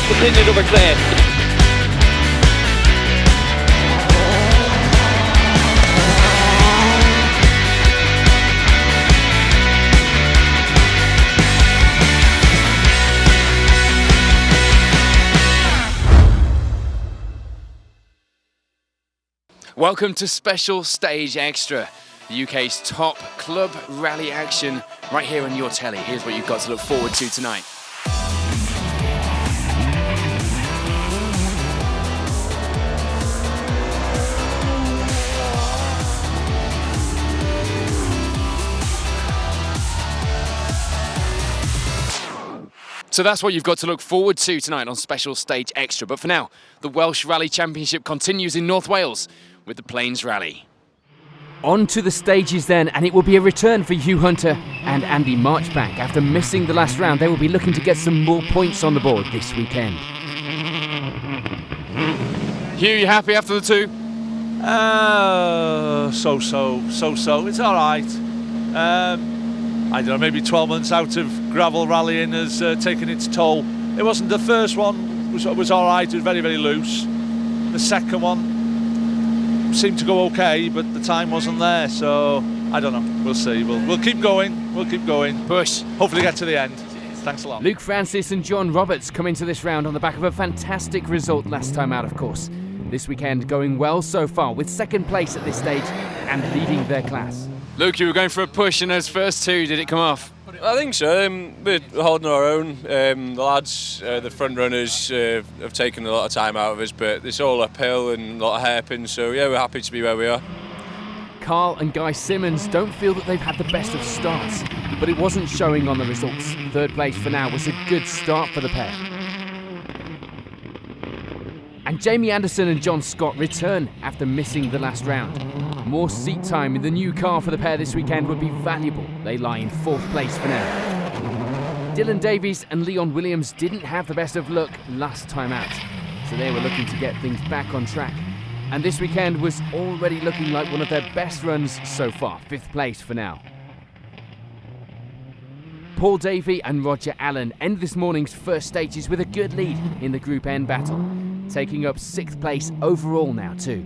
Continue to reclaim. Welcome to Special Stage Extra, the UK's top club rally action right here on your telly. Here's what you've got to look forward to tonight. So that's what you've got to look forward to tonight on Special Stage Extra. But for now, the Welsh Rally Championship continues in North Wales with the Plains Rally. On to the stages then, and it will be a return for Hugh Hunter and Andy Marchbank. After missing the last round, they will be looking to get some more points on the board this weekend. Hugh, you happy after the two? So. It's all right. I don't know, maybe 12 months out of gravel rallying has taken its toll. It wasn't the first one, was all right, it was very, very loose. The second one seemed to go okay, but the time wasn't there, so I don't know, we'll see. We'll keep going, Push. Hopefully get to the end. Thanks a lot. Luke Francis and John Roberts come into this round on the back of a fantastic result last time out, of course. This weekend going well so far, with second place at this stage and leading their class. Luke, you were going for a push in those first two. Did it come off? I think so. We're holding our own. The lads, the front runners, have taken a lot of time out of us, but it's all uphill and a lot of hairpins, so yeah, we're happy to be where we are. Carl and Guy Simmons don't feel that they've had the best of starts, but it wasn't showing on the results. Third place for now was a good start for the pair. And Jamie Anderson and John Scott return after missing the last round. More seat time in the new car for the pair this weekend would be valuable. They lie in fourth place for now. Dylan Davies and Leon Williams didn't have the best of luck last time out, so they were looking to get things back on track. And this weekend was already looking like one of their best runs so far, fifth place for now. Paul Davey and Roger Allen end this morning's first stages with a good lead in the Group N battle, taking up sixth place overall now too.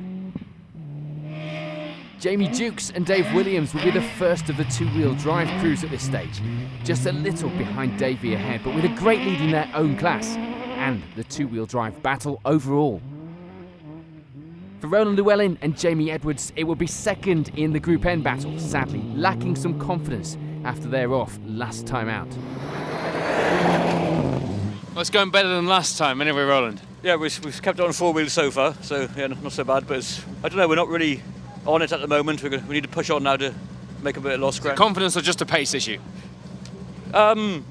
Jamie Dukes and Dave Williams will be the first of the two-wheel drive crews at this stage, just a little behind Davey ahead, but with a great lead in their own class and the two-wheel drive battle overall. For Roland Llewellyn and Jamie Edwards, it will be second in the Group N battle, sadly lacking some confidence after they're off last time out. Well, it's going better than last time, anyway, Roland. Yeah, we've kept it on four wheels so far, so yeah, not so bad, but I don't know, we're not really on it at the moment. We need to push on now to make a bit of lost ground. Confidence or just a pace issue? I'm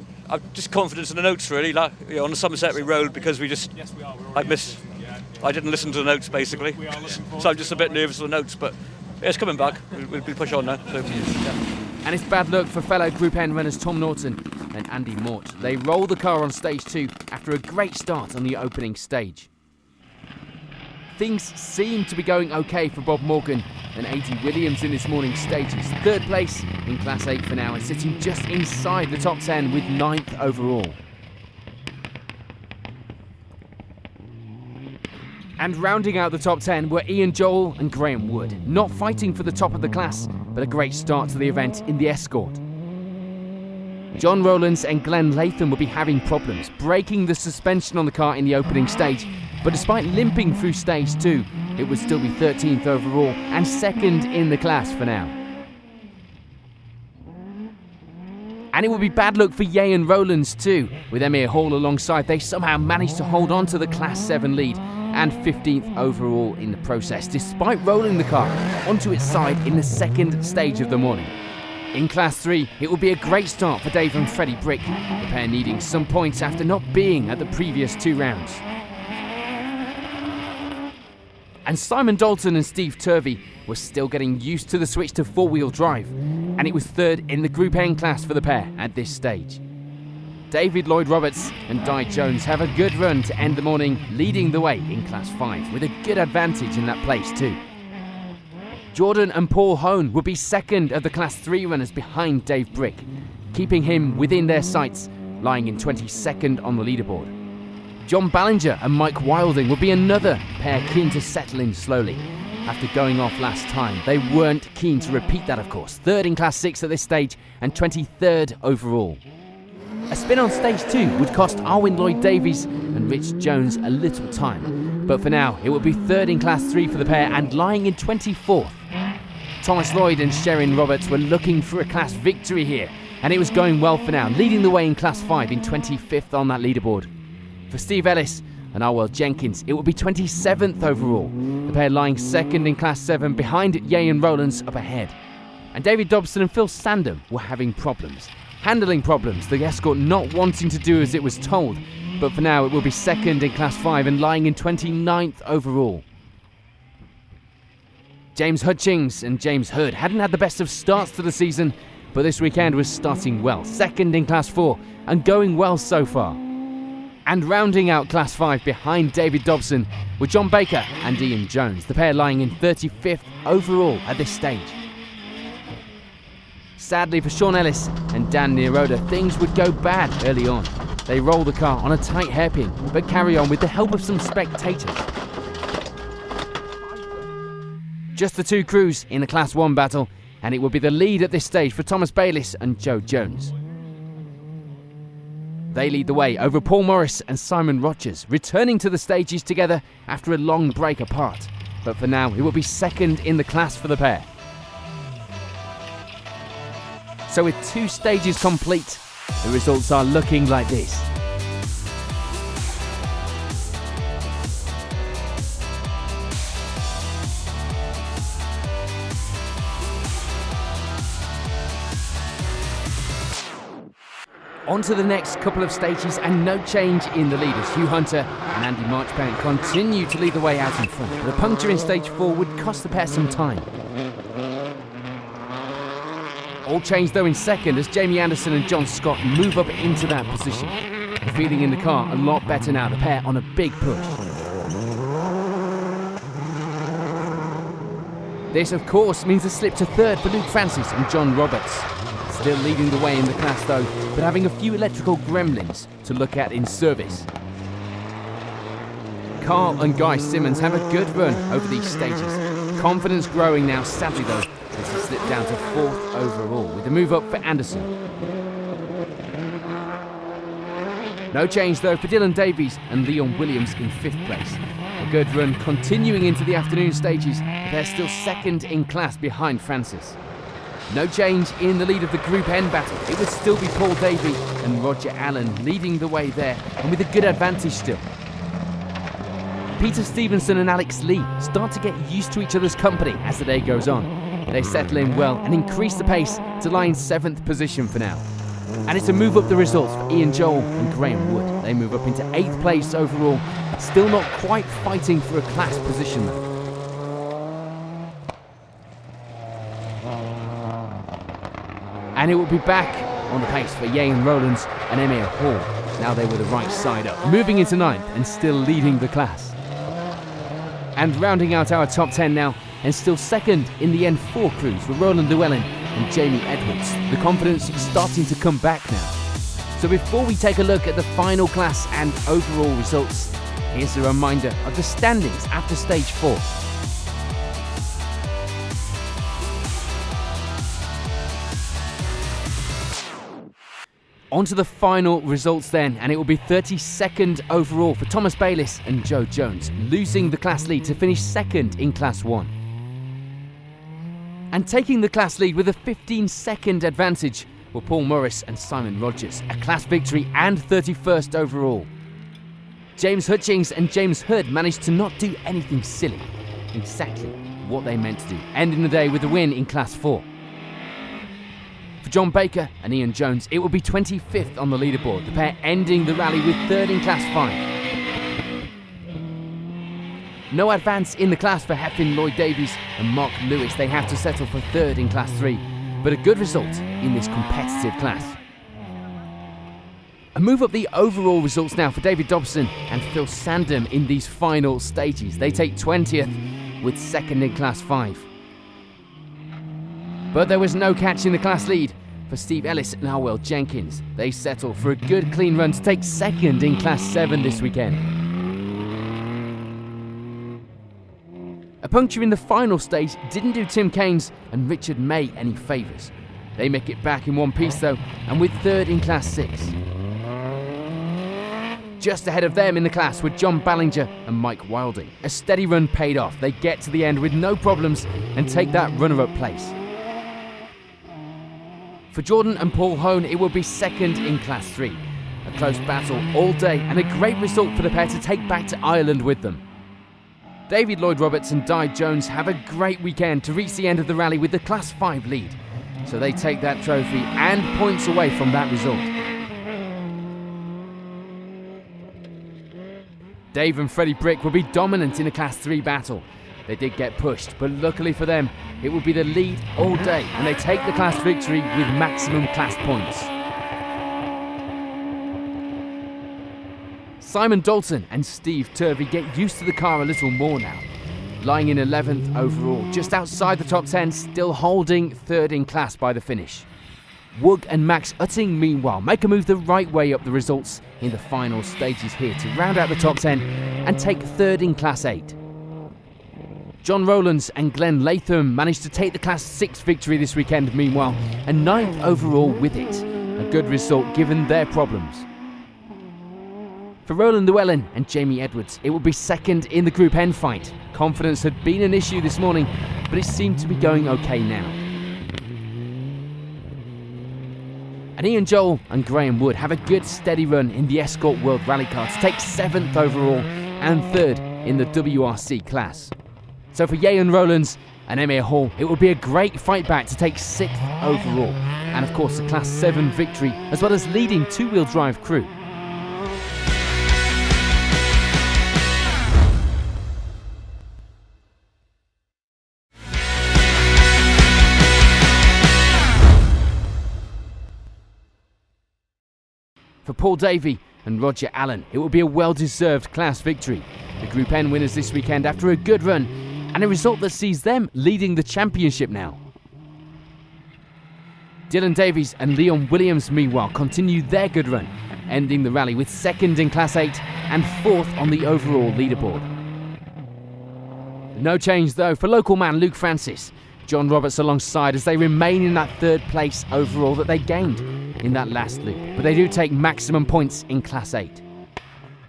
just confidence in the notes really, like, you know, on the Somerset Road, because we just I didn't listen to the notes basically, so I'm just a bit nervous of the notes, but yeah, it's coming back. We'll push on now. So, yeah. And it's bad luck for fellow Group N runners Tom Norton and Andy Mort. They roll the car on stage 2 after a great start on the opening stage. Things seem to be going okay for Bob Morgan and A.T. Williams in this morning's stages. Third place in Class 8 for now and sitting just inside the top 10 with 9th overall. And rounding out the top 10 were Ian Joel and Graham Wood, not fighting for the top of the class, but a great start to the event in the Escort. John Rowlands and Glenn Latham will be having problems, breaking the suspension on the car in the opening stage, but despite limping through stage 2, it would still be 13th overall and second in the class for now. And it will be bad luck for Ye and Rowlands too. With Emir Hall alongside, they somehow managed to hold on to the Class 7 lead and 15th overall in the process, despite rolling the car onto its side in the second stage of the morning. In Class 3, it will be a great start for Dave and Freddie Brick, the pair needing some points after not being at the previous 2 rounds. And Simon Dalton and Steve Turvey were still getting used to the switch to 4-wheel drive, and it was third in the Group N class for the pair at this stage. David Lloyd-Roberts and Di Jones have a good run to end the morning, leading the way in Class 5 with a good advantage in that place too. Jordan and Paul Hone will be second of the Class 3 runners behind Dave Brick, keeping him within their sights, lying in 22nd on the leaderboard. John Ballinger and Mike Wilding would be another pair keen to settle in slowly. After going off last time, they weren't keen to repeat that, of course. 3rd in Class 6 at this stage and 23rd overall. A spin on stage 2 would cost Arwin Lloyd-Davies and Rich Jones a little time. But for now, it would be 3rd in Class 3 for the pair and lying in 24th. Thomas Lloyd and Sherrin Roberts were looking for a class victory here, and it was going well for now, leading the way in Class 5 in 25th on that leaderboard. For Steve Ellis and Arwell Jenkins, it would be 27th overall, the pair lying 2nd in Class 7 behind Ian Rowlands up ahead. And David Dobson and Phil Sandham were having problems. Handling problems, the Escort not wanting to do as it was told, but for now it will be 2nd in Class 5 and lying in 29th overall. James Hutchings and James Hood hadn't had the best of starts to the season, but this weekend was starting well, 2nd in Class 4 and going well so far. And rounding out Class 5 behind David Dobson were John Baker and Ian Jones, the pair lying in 35th overall at this stage. Sadly for Sean Ellis and Dan Neroda, things would go bad early on. They roll the car on a tight hairpin, but carry on with the help of some spectators. Just the two crews in the Class 1 battle, and it will be the lead at this stage for Thomas Bayliss and Joe Jones. They lead the way over Paul Morris and Simon Rogers, returning to the stages together after a long break apart. But for now, it will be 2nd in the class for the pair. So with 2 stages complete, the results are looking like this. On to the next couple of stages and no change in the leaders. Hugh Hunter and Andy Marchbank continue to lead the way out in front, but a puncture in stage 4 would cost the pair some time. All changed though in 2nd as Jamie Anderson and John Scott move up into that position. The feeling in the car a lot better now, the pair on a big push. This of course means a slip to 3rd for Luke Francis and John Roberts. Still leading the way in the class though, but having a few electrical gremlins to look at in service. Carl and Guy Simmons have a good run over these stages. Confidence growing now, sadly though, as he slipped down to 4th overall with a move up for Anderson. No change though for Dylan Davies and Leon Williams in 5th place. A good run continuing into the afternoon stages, but they're still 2nd in class behind Francis. No change in the lead of the Group N battle. It would still be Paul Davey and Roger Allen leading the way there, and with a good advantage still. Peter Stevenson and Alex Lee start to get used to each other's company as the day goes on. They settle in well and increase the pace to lie in 7th position for now. And it's a move up the results for Ian Joel and Graham Wood. They move up into 8th place overall, still not quite fighting for a class position though. And it will be back on the pace for Ian Rowlands and Emir Hall. Now they were the right side up, moving into 9th and still leading the class. And rounding out our top 10 now, and still 2nd in the N4 crews were Roland Llewellyn and Jamie Edwards. The confidence starting to come back now. So before we take a look at the final class and overall results, here's a reminder of the standings after stage 4. On to the final results then, and it will be 32nd overall for Thomas Bayliss and Joe Jones, losing the class lead to finish 2nd in Class 1. And taking the class lead with a 15-second advantage were Paul Morris and Simon Rogers, a class victory and 31st overall. James Hutchings and James Hood managed to not do anything silly, exactly what they meant to do, ending the day with a win in Class 4. For John Baker and Ian Jones, it will be 25th on the leaderboard, the pair ending the rally with 3rd in Class 5. No advance in the class for Heffin Lloyd-Davies and Mark Lewis. They have to settle for 3rd in Class 3, but a good result in this competitive class. A move up the overall results now for David Dobson and Phil Sandham in these final stages. They take 20th with 2nd in Class 5. But there was no catch in the class lead For Steve Ellis and Harwell Jenkins, they settle for a good clean run to take second in Class 7 this weekend. A puncture in the final stage didn't do Tim Keynes and Richard May any favours. They make it back in one piece though, and with third in Class 6. Just ahead of them in the class were John Ballinger and Mike Wilding. A steady run paid off. They get to the end with no problems and take that runner-up place. For Jordan and Paul Hone, it will be second in Class 3. A close battle all day and a great result for the pair to take back to Ireland with them. David Lloyd-Roberts and Di Jones have a great weekend to reach the end of the rally with the Class 5 lead. So they take that trophy and points away from that result. Dave and Freddie Brick will be dominant in the Class 3 battle. They did get pushed, but luckily for them, it will be the lead all day and they take the class victory with maximum class points. Simon Dalton and Steve Turvey get used to the car a little more now. Lying in 11th overall, just outside the top 10, still holding third in class by the finish. Woog and Max Utting, meanwhile, make a move the right way up the results in the final stages here to round out the top 10 and take third in Class 8. John Rowlands and Glenn Latham managed to take the Class 6 victory this weekend, meanwhile, and 9th overall with it. A good result given their problems. For Roland Llewellyn and Jamie Edwards, it will be second in the Group N fight. Confidence had been an issue this morning, but it seemed to be going okay now. And Ian Joel and Graham Wood have a good steady run in the Escort World Rally Car to take 7th overall and 3rd in the WRC class. So for Yehan Rowlands and Emir Hall, it will be a great fight back to take 6th overall. And of course a Class 7 victory, as well as leading two-wheel drive crew. For Paul Davey and Roger Allen, it will be a well-deserved class victory. The Group N winners this weekend after a good run, and a result that sees them leading the championship now. Dylan Davies and Leon Williams, meanwhile, continue their good run, ending the rally with 2nd in Class 8 and 4th on the overall leaderboard. No change though for local man Luke Francis. John Roberts alongside as they remain in that 3rd place overall that they gained in that last loop, but they do take maximum points in Class 8.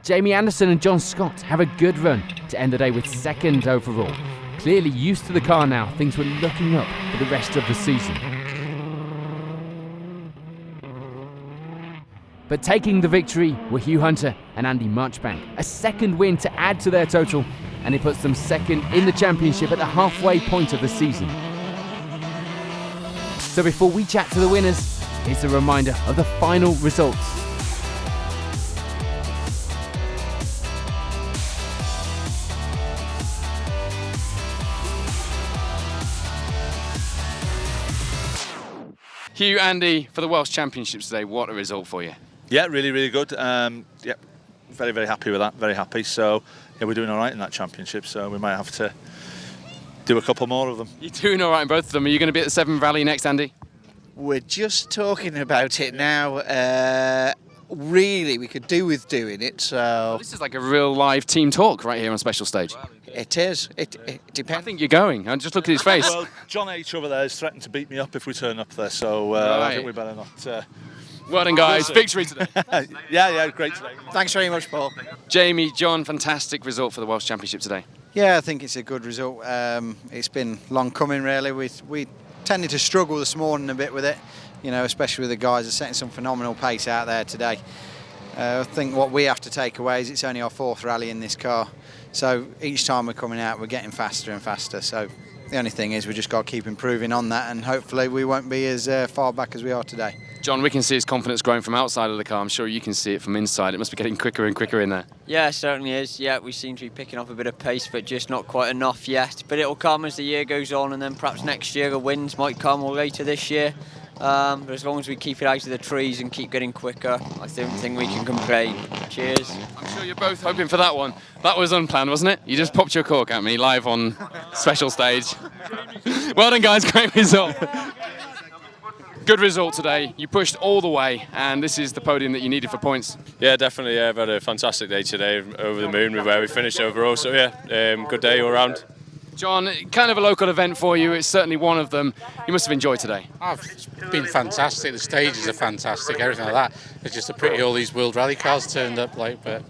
Jamie Anderson and John Scott have a good run to end the day with 2nd overall. Clearly used to the car now, things were looking up for the rest of the season. But taking the victory were Hugh Hunter and Andy Marchbank. A 2nd win to add to their total, and it puts them 2nd in the championship at the halfway point of the season. So before we chat to the winners, here's a reminder of the final results. Hugh, Andy, for the Welsh Championships today, what a result for you. Yeah, really, really good. Yeah, very, very happy with that. Very happy. So, yeah, we're doing all right in that championship. So we might have to do a couple more of them. You're doing all right in both of them. Are you going to be at the Severn Rally next, Andy? We're just talking about it now. Really, we could do with doing it. So Well, this is like a real live team talk right here on Special Stage. it is. It I depends. think you're going. I just look at his face. Well, John H over there has threatened to beat me up if we turn up there. So I Right. think we better not. Well done, guys. Victory today. Yeah, great today. Thanks very much, Paul. Jamie, John, fantastic result for the Welsh Championship today. Yeah, I think it's a good result. It's been long coming, really. We tended to struggle this morning a bit with it, you know, especially with the guys are setting some phenomenal pace out there today. I think what we have to take away is it's only our 4th rally in this car, so each time we're coming out we're getting faster and faster. So the only thing is we just got to keep improving on that, and hopefully we won't be as far back as we are today. John, we can see his confidence growing from outside of the car. I'm sure you can see it from inside. It must be getting quicker and quicker in there. Yeah, it certainly is. Yeah, we seem to be picking up a bit of pace, but just not quite enough yet. But it'll come as the year goes on, and then perhaps next year the wins might come, or later this year. But as long as we keep it out of the trees and keep getting quicker, I don't think we can complain. Cheers. I'm sure you're both hoping for that one. That was unplanned, wasn't it? You just popped your cork at me live on Special Stage. Well done, guys. Great result. Good result today. You pushed all the way, and this is the podium that you needed for points. Yeah, definitely. Yeah, I've had a fantastic day today, over the moon with where we finished overall. So yeah, good day all round. John, kind of a local event for you. It's certainly one of them. You must have enjoyed today. It's been fantastic. The stages are fantastic. Everything like that. It's just a pity all these World Rally cars turned up. But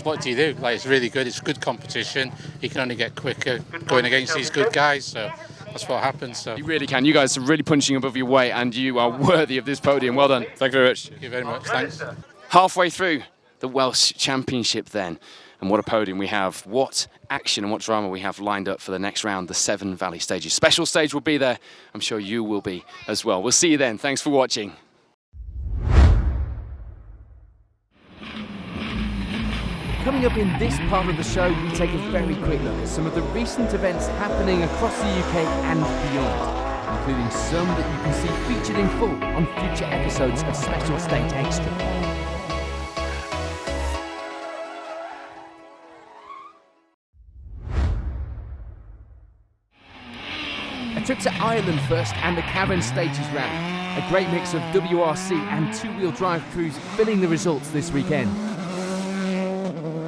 what do you do? It's really good. It's good competition. You can only get quicker going against these good guys. So that's what happens. So you really can. You guys are really punching above your weight, and you are worthy of this podium. Well done. Thank you very much. Thank you very much. Thanks. Halfway through the Welsh Championship then, and what a podium we have. What action and what drama we have lined up for the next round, the Severn Valley stages. Special stage will be there. I'm sure you will be as well. We'll see you then. Thanks for watching. Coming up in this part of the show, we take a very quick look at some of the recent events happening across the UK and beyond, including some that you can see featured in full on future episodes of Special Stage Extra. A trip to Ireland first and the Cavan Stages Rally. A great mix of WRC and two-wheel drive crews filling the results this weekend.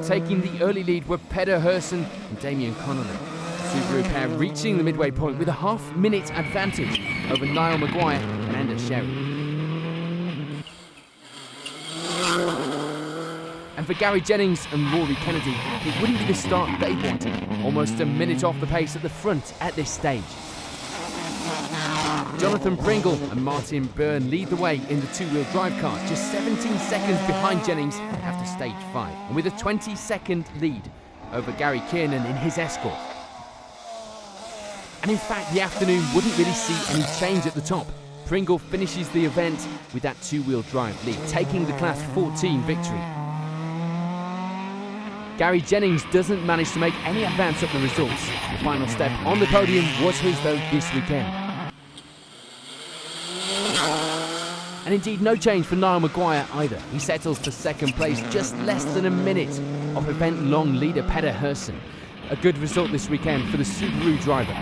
Taking the early lead were Peter Herson and Damien Connolly. Subaru pair reaching the midway point with a half-minute advantage over Niall Maguire and Enda Sherry. And for Gary Jennings and Rory Kennedy, it wouldn't be the start they wanted. Almost a minute off the pace at the front at this stage. Jonathan Pringle and Martin Byrne lead the way in the two-wheel drive cars, just 17 seconds behind Jennings after stage 5, and with a 20-second lead over Gary Kiernan in his Escort. And in fact, the afternoon wouldn't really see any change at the top. Pringle finishes the event with that two-wheel drive lead, taking the Class 14 victory. Gary Jennings doesn't manage to make any advance up the results. The final step on the podium was his though this weekend. And indeed no change for Niall Maguire either. He settles for second place, just less than a minute off event-long leader Peter Herson. A good result this weekend for the Subaru driver.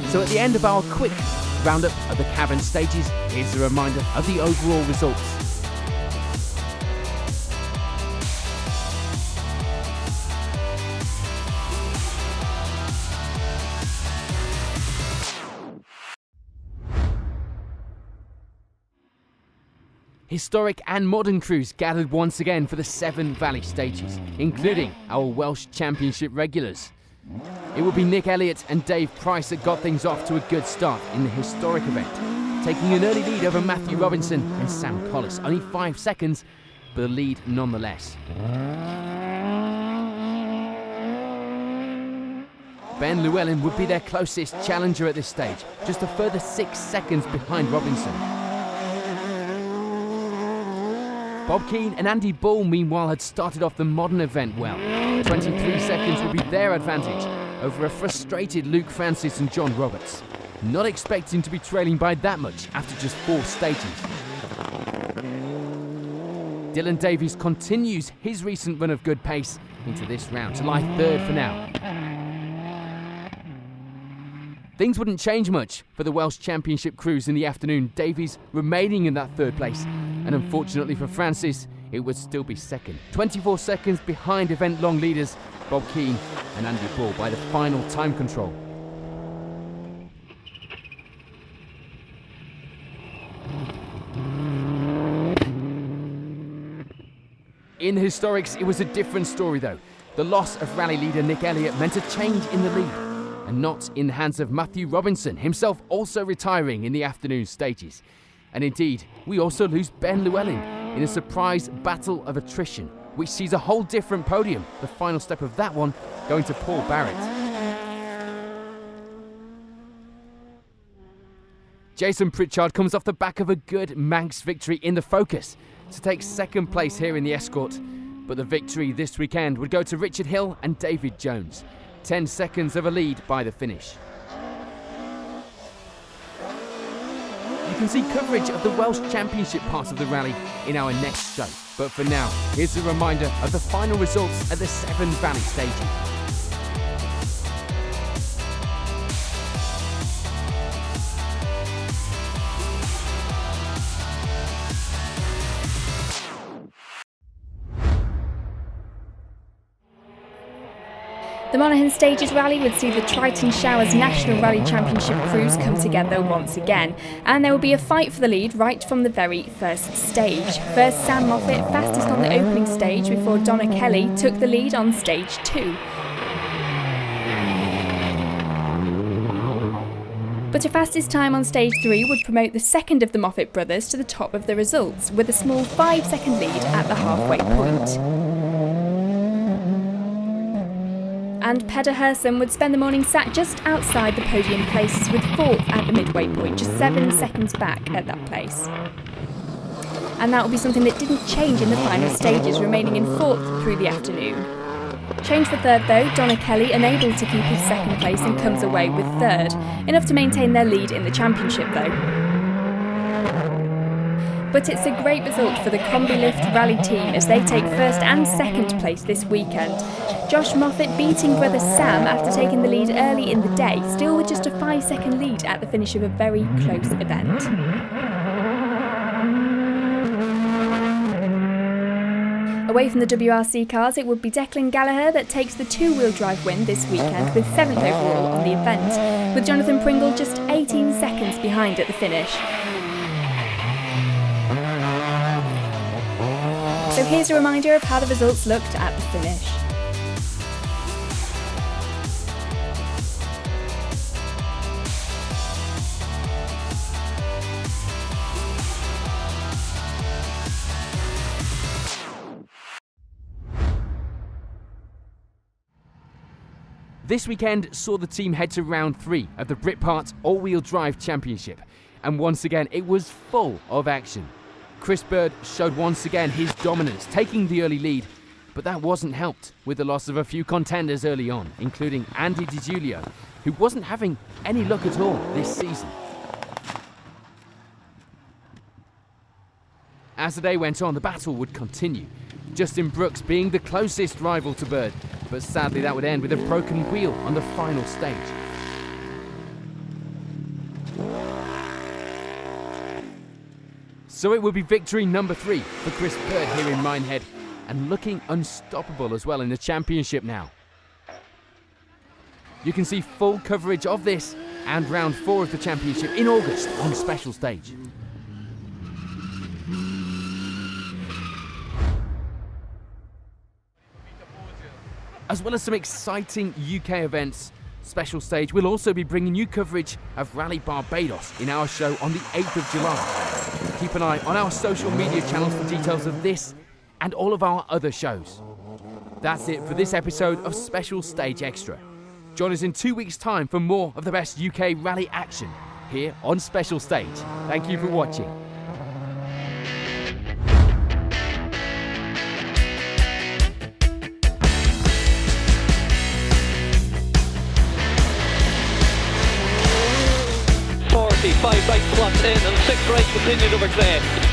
So at the end of our quick roundup of the Cavan stages, here's a reminder of the overall results. Historic and modern crews gathered once again for the Severn Valley stages, including our Welsh Championship regulars. It will be Nick Elliott and Dave Price that got things off to a good start in the historic event, taking an early lead over Matthew Robinson and Sam Collis. Only 5 seconds, but a lead nonetheless. Ben Llewellyn would be their closest challenger at this stage, just a further 6 seconds behind Robinson. Bob Keane and Andy Bull, meanwhile, had started off the modern event well. 23 seconds would be their advantage over a frustrated Luke Francis and John Roberts. Not expecting to be trailing by that much after just 4 stages. Dylan Davies continues his recent run of good pace into this round to lie third for now. Things wouldn't change much for the Welsh Championship crews in the afternoon, Davies remaining in that third place, and unfortunately for Francis, it would still be second. 24 seconds behind event-long leaders Bob Keane and Andy Bull by the final time control. In the historics, it was a different story though. The loss of rally leader Nick Elliott meant a change in the lead, and not in the hands of Matthew Robinson, himself also retiring in the afternoon stages. And indeed, we also lose Ben Llewellyn in a surprise battle of attrition, which sees a whole different podium, the final step of that one going to Paul Barrett. Jason Pritchard comes off the back of a good Manx victory in the Focus to take second place here in the Escort, but the victory this weekend would go to Richard Hill and David Jones. 10 seconds of a lead by the finish. You can see coverage of the Welsh Championship part of the rally in our next show. But for now, here's a reminder of the final results at the Severn Valley stages. The Monaghan Stages Rally would see the Triton Showers National Rally Championship crews come together once again, and there will be a fight for the lead right from the very first stage. First, Sam Moffat, fastest on the opening stage before Donna Kelly took the lead on stage 2. But a fastest time on stage 3 would promote the second of the Moffat brothers to the top of the results, with a small 5-second lead at the halfway point. And Pedersen would spend the morning sat just outside the podium places, with 4th at the midway point, just 7 seconds back at that place. And that will be something that didn't change in the final stages, remaining in 4th through the afternoon. Change for 3rd though, Donna Kelly unable to keep his 2nd place and comes away with 3rd, enough to maintain their lead in the championship though. But it's a great result for the Combi Lift Rally team as they take 1st and 2nd place this weekend. Josh Moffat beating brother Sam after taking the lead early in the day, still with just a 5-second lead at the finish of a very close event. Away from the WRC cars, it would be Declan Gallagher that takes the 2-wheel drive win this weekend with 7th overall on the event, with Jonathan Pringle just 18 seconds behind at the finish. So here's a reminder of how the results looked at the finish. This weekend saw the team head to round 3 of the Britpart All-Wheel Drive Championship, and once again it was full of action. Chris Bird showed once again his dominance, taking the early lead, but that wasn't helped with the loss of a few contenders early on, including Andy Di Giulio, who wasn't having any luck at all this season. As the day went on, the battle would continue, Justin Brooks being the closest rival to Bird, but sadly that would end with a broken wheel on the final stage. So it would be victory number 3 for Chris Bird here in Minehead, and looking unstoppable as well in the championship now. You can see full coverage of this and round 4 of the championship in August on Special Stage. As well as some exciting UK events, Special Stage will also be bringing you coverage of Rally Barbados in our show on the 8th of July. Keep an eye on our social media channels for details of this and all of our other shows. That's it for this episode of Special Stage Extra. Join us in 2 weeks' time for more of the best UK rally action here on Special Stage. Thank you for watching. Five right flat in and 6 right continued over clear.